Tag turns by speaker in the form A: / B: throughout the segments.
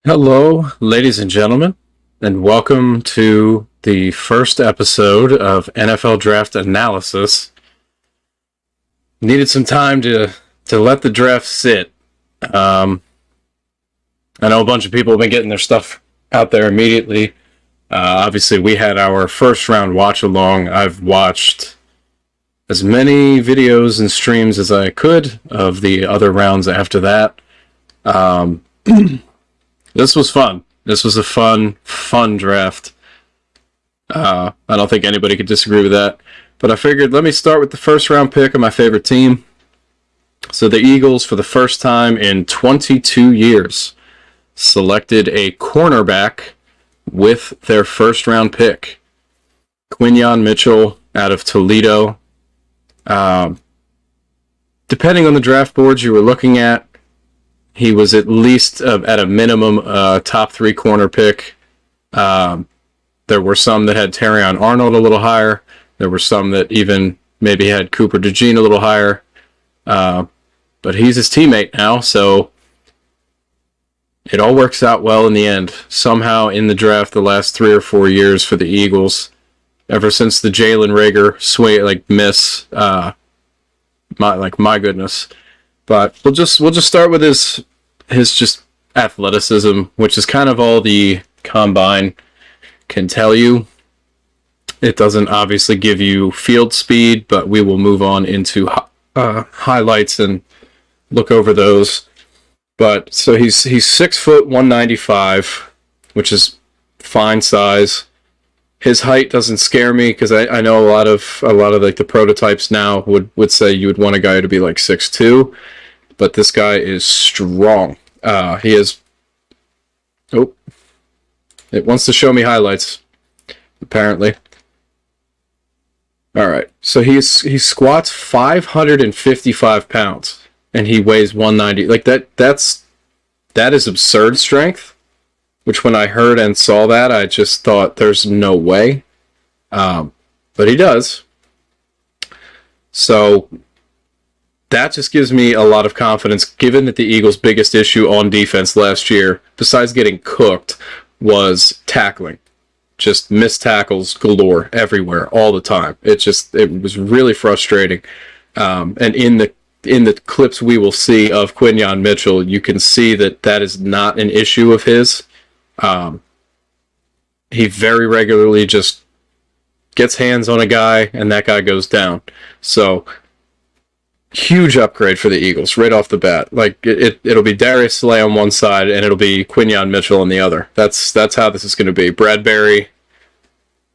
A: Hello, ladies and gentlemen, and welcome to the first episode of NFL Draft Analysis. Needed some time to let the draft sit. I know a bunch of people have been getting their stuff out there immediately. Obviously, we had our first round watch along. I've watched as many videos and streams as I could of the other rounds after that. This was fun. This was a fun draft. I don't think anybody could disagree with that. But I figured let me start with the first round pick of my favorite team. So the Eagles, for the first time in 22 years, selected a cornerback with their first round pick. Quinyon Mitchell out of Toledo. Depending on the draft boards you were looking at, he was at least at a minimum top 3 corner pick. There were some that had Terrion Arnold a little higher. There were some that even maybe had Cooper DeJean a little higher. But he's his teammate now, so it all works out well in the end. Somehow in the draft the last 3 or 4 years for the Eagles, ever since the Jalen Reagor miss, my goodness. But we'll just start with his just athleticism, which is kind of all the combine can tell you. It doesn't obviously give you field speed, but we will move on into highlights and look over those. But so he's 6 foot 195, which is fine size. His height doesn't scare me because I know a lot of like the prototypes now would say you would want a guy to be like 6'2", but this guy is strong. He is. Oh, it wants to show me highlights. Apparently. All right, so he squats 555 pounds and he weighs 190. Like that is absurd strength. Which when I heard and saw that, I just thought there's no way. But he does. So that just gives me a lot of confidence, given that the Eagles' biggest issue on defense last year, besides getting cooked, was tackling. Just missed tackles galore everywhere, all the time. It was really frustrating. And in the clips we will see of Quinyon Mitchell, you can see that is not an issue of his. He very regularly just gets hands on a guy and that guy goes down. So huge upgrade for the Eagles right off the bat. Like it'll be Darius Slay on one side and it'll be Quinyon Mitchell on the other. That's how this is going to be. Bradbury,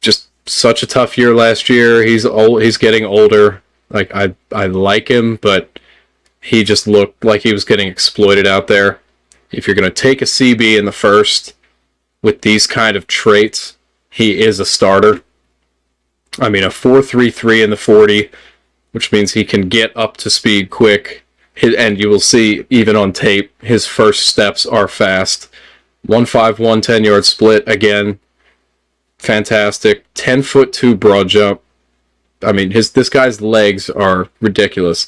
A: just such a tough year last year. He's old. He's getting older. Like I like him, but he just looked like he was getting exploited out there. If you're going to take a CB in the first with these kind of traits, he is a starter. I mean, a 4.33 in the 40, which means he can get up to speed quick. And you will see, even on tape, his first steps are fast. 1.51 10-yard split, again, fantastic. 10'2" broad jump. I mean, this guy's legs are ridiculous.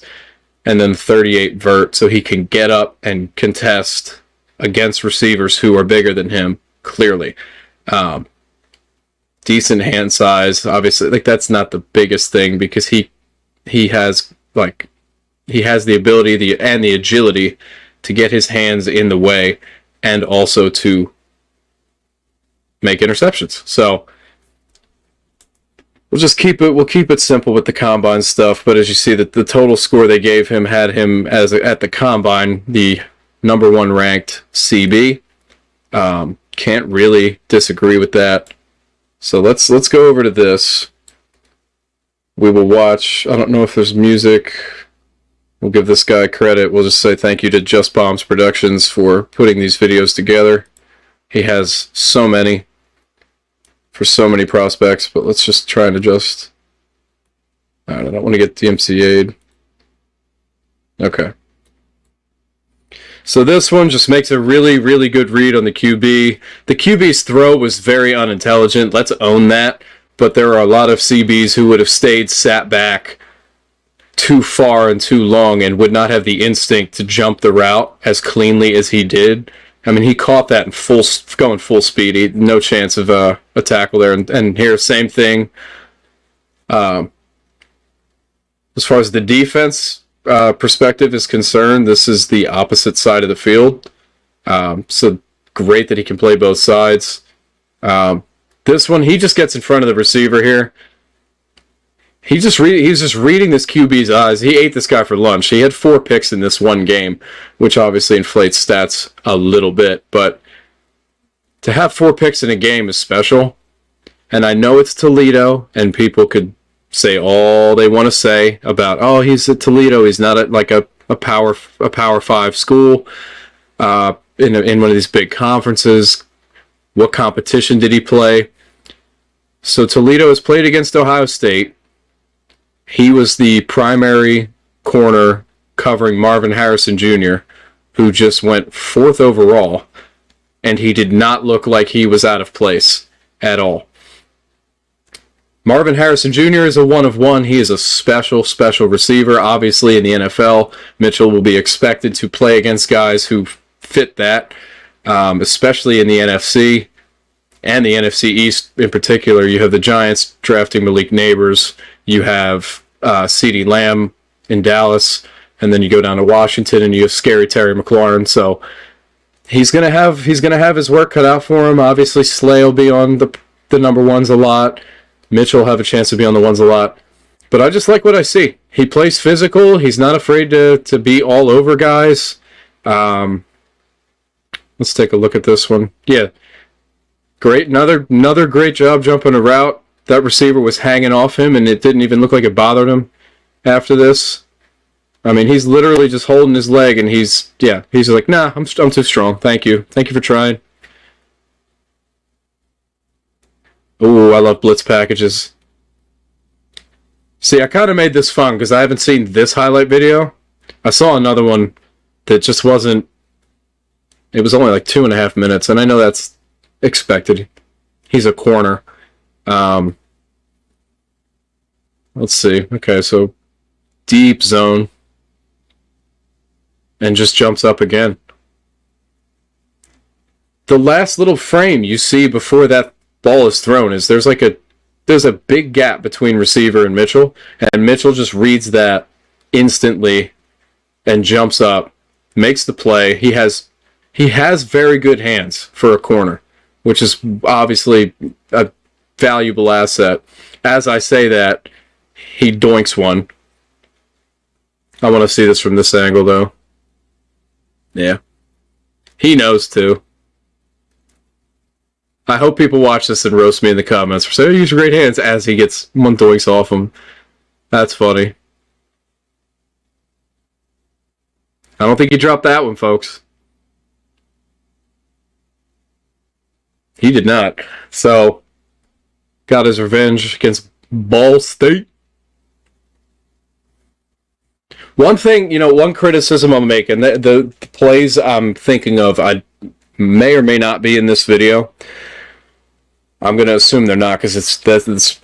A: And then 38 vert, so he can get up and contest against receivers who are bigger than him, clearly. Decent hand size, obviously. Like, that's not the biggest thing because he has the ability and the agility to get his hands in the way and also to make interceptions. So we'll keep it simple with the combine stuff, but as you see, that the total score they gave him had him at the combine the number 1 ranked CB. Can't really disagree with that. So let's go over to this. We will watch. I don't know if there's music. We'll give this guy credit. We'll just say thank you to JustBombsProductions for putting these videos together. He has so many for so many prospects, but let's just try and adjust. I don't want to get DMCA'd. Okay. So this one just makes a really, really good read on the QB. The QB's throw was very unintelligent. Let's own that. But there are a lot of CBs who would have sat back too far and too long and would not have the instinct to jump the route as cleanly as he did. I mean, he caught that in going full speed. No chance of a tackle there. And here, same thing. As far as the defense perspective is concerned, this is the opposite side of the field. So great that he can play both sides. This one, he just gets in front of the receiver here. He's just reading this QB's eyes. He ate this guy for lunch. He had 4 picks in this one game, which obviously inflates stats a little bit. But to have 4 picks in a game is special. And I know it's Toledo, and people could say all they want to say about, oh, he's at Toledo. He's not at like a Power 5 school in one of these big conferences. What competition did he play? So Toledo has played against Ohio State. He was the primary corner covering Marvin Harrison Jr., who just went 4th overall, and he did not look like he was out of place at all. Marvin Harrison Jr. is a 1 of 1. He is a special receiver. Obviously, in the NFL, Mitchell will be expected to play against guys who fit that, especially in the NFC. And the NFC East in particular. You have the Giants drafting Malik Neighbors. You have CeeDee Lamb in Dallas. And then you go down to Washington and you have scary Terry McLaurin. So he's gonna have his work cut out for him. Obviously, Slay will be on the number ones a lot. Mitchell will have a chance to be on the ones a lot. But I just like what I see. He plays physical. He's not afraid to be all over guys. Let's take a look at this one. Yeah. Great, another great job jumping a route. That receiver was hanging off him, and it didn't even look like it bothered him after this. I mean, he's literally just holding his leg, and he's like, nah, I'm too strong. Thank you for trying. Ooh, I love blitz packages. See, I kind of made this fun because I haven't seen this highlight video. I saw another one that just wasn't. It was only like 2.5 minutes, and I know that's expected. He's a corner. Let's see. Okay, so deep zone. And just jumps up again. The last little frame you see before that ball is thrown is there's a big gap between receiver and Mitchell, and Mitchell just reads that instantly and jumps up, makes the play. He has very good hands for a corner, which is obviously a valuable asset. As I say that, he doinks one. I want to see this from this angle, though. Yeah. He knows, too. I hope people watch this and roast me in the comments for saying, oh, use your great hands, as he gets one doinks off him. That's funny. I don't think he dropped that one, folks. He did not. So, got his revenge against Ball State. One thing, one criticism I'm making, the plays I'm thinking of, I may or may not be in this video. I'm going to assume they're not because it's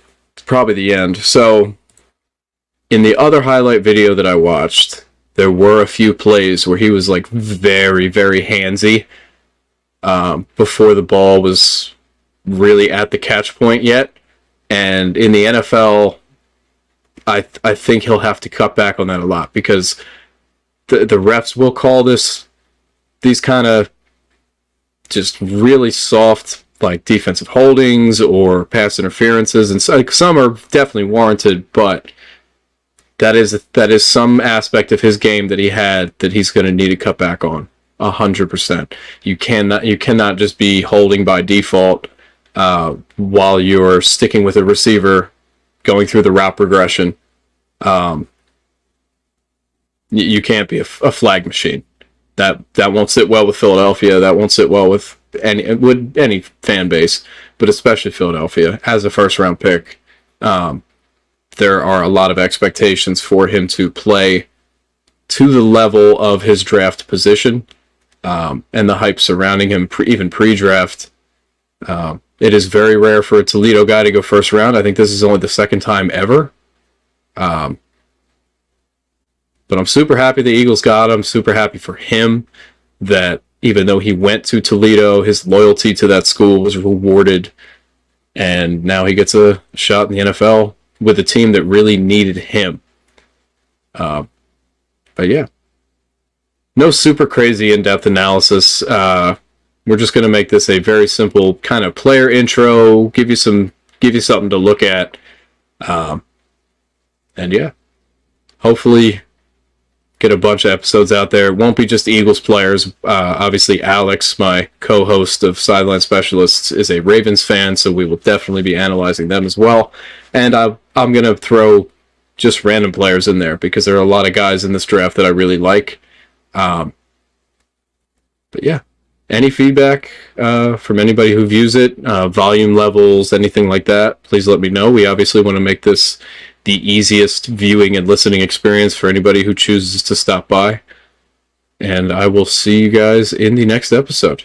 A: probably the end. So, in the other highlight video that I watched, there were a few plays where he was like very, very handsy before the ball was really at the catch point yet. And in the NFL, I think he'll have to cut back on that a lot because the refs will call these kind of just really soft like defensive holdings or pass interferences, and so, some are definitely warranted, but that is some aspect of his game that he had that he's going to need to cut back on 100%. You cannot just be holding by default while you're sticking with a receiver going through the route progression. You can't be a flag machine. That won't sit well with Philadelphia. That won't sit well with any fan base, but especially Philadelphia as a first round pick. There are a lot of expectations for him to play to the level of his draft position, and the hype surrounding him even pre-draft. It is very rare for a Toledo guy to go first round. I think this is only the second time ever. But I'm super happy the Eagles got him. Super happy for him that even though he went to Toledo, his loyalty to that school was rewarded, and now he gets a shot in the NFL with a team that really needed him. But yeah, no super crazy in-depth analysis. We're just going to make this a very simple kind of player intro, give you something to look at, and yeah, hopefully get a bunch of episodes out there. It won't be just Eagles players. Obviously, Alex, my co-host of Sideline Specialists, is a Ravens fan, so we will definitely be analyzing them as well. And I'm going to throw just random players in there because there are a lot of guys in this draft that I really like. But yeah, any feedback from anybody who views it, volume levels, anything like that, please let me know. We obviously want to make this the easiest viewing and listening experience for anybody who chooses to stop by. And I will see you guys in the next episode.